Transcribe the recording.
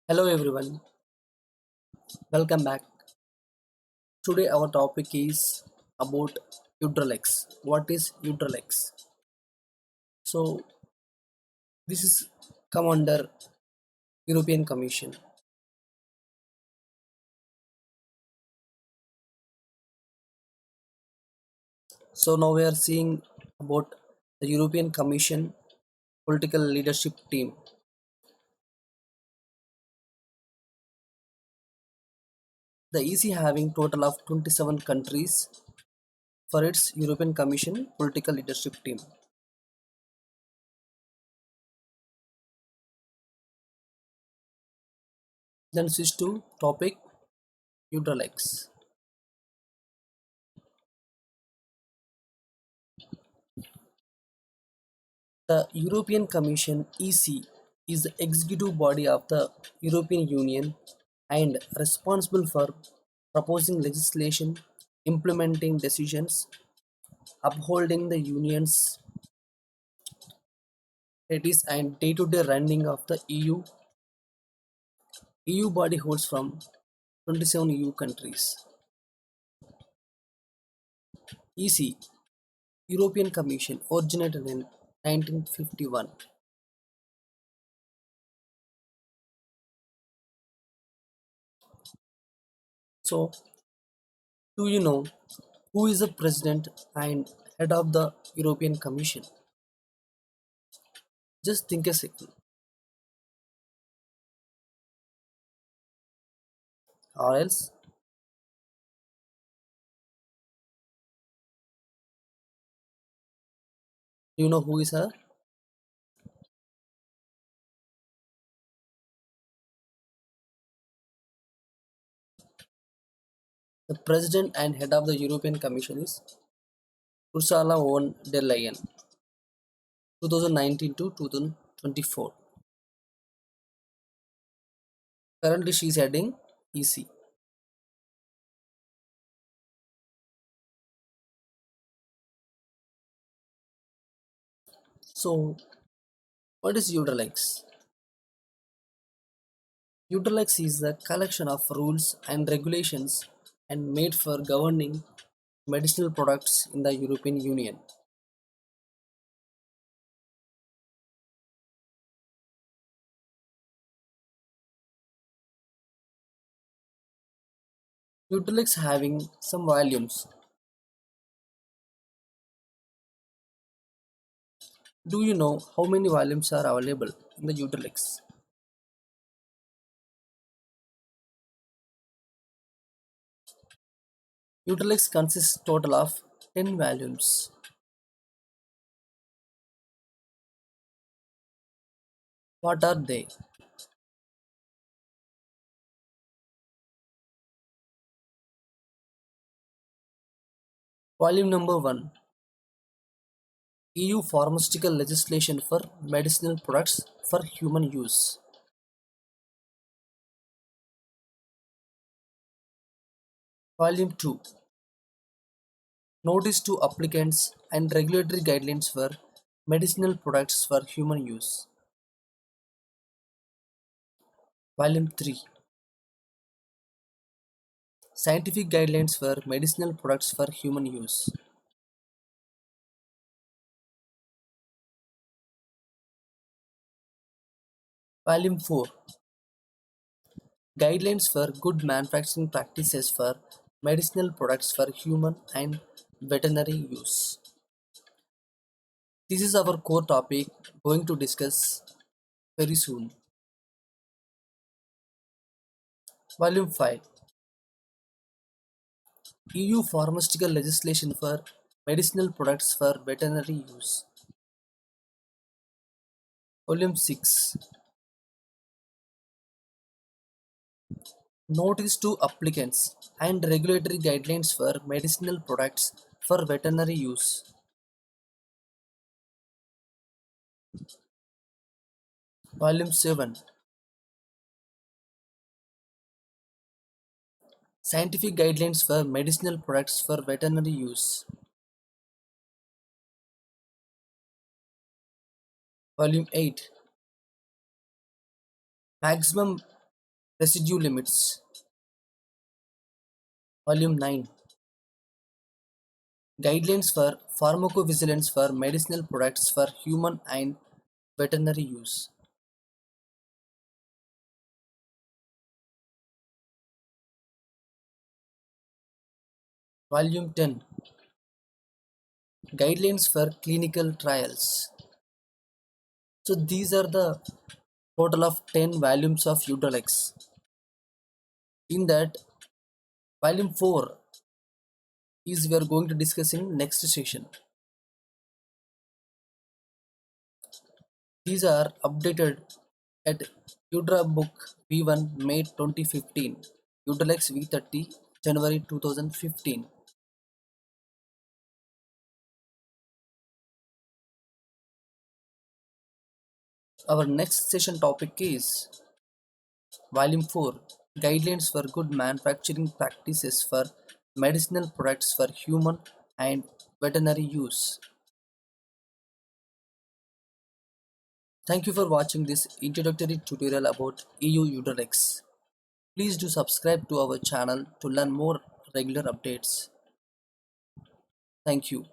Hello everyone, welcome back. Today our topic is about Udrelex. What is Udrelex? So this is come under European Commission. So now we are seeing about the European Commission political leadership team. The EC having total of 27 countries for its European Commission political leadership team. Then switch to topic Udrelex. The European Commission (EC) is the executive body of the European Union and responsible for proposing legislation, implementing decisions, upholding the Union's treaties and day-to-day running of the EU. EU body holds from 27 EU countries. EC European Commission originated in 1951. So, do you know who is the president and head of the European Commission? Just think a second. Or else, do you know who is her? The president and head of the European Commission is Ursula von der Leyen, 2019 to 2024. Currently, she is heading EC. So, what is Udrelex? Udrelex is the collection of rules and regulations and made for governing medicinal products in the European Union. Udrelex having some volumes. Do you know how many volumes are available in the Udrelex? Udrelex consists total of 10 volumes. What are they? Volume number 1: EU pharmaceutical legislation for medicinal products for human use. Volume 2: Notice to applicants and regulatory guidelines for medicinal products for human use. Volume 3: Scientific guidelines for medicinal products for human use. Volume 4: Guidelines for good manufacturing practices for medicinal products for human and veterinary use. This is our core topic going to discuss very soon. Volume 5: EU pharmaceutical legislation for medicinal products for veterinary use. Volume 6: Notice to applicants and regulatory guidelines for medicinal products for veterinary use. Volume 7: Scientific guidelines for medicinal products for veterinary use. Volume 8: Maximum Residue limits. Volume 9. Guidelines for pharmacovigilance for medicinal products for human and veterinary use. Volume 10. Guidelines for clinical trials. So these are the total of 10 volumes of Udrelex. In that, volume 4 is we are going to discuss in next session. These are updated at Udra Book V1 May 2015, Udrelex V30 January 2015. Our next session topic is Volume 4 Guidelines for Good Manufacturing Practices for Medicinal Products for Human and Veterinary Use. Thank you for watching this introductory tutorial about EU Udrelex. Please do subscribe to our channel to learn more regular updates. Thank you.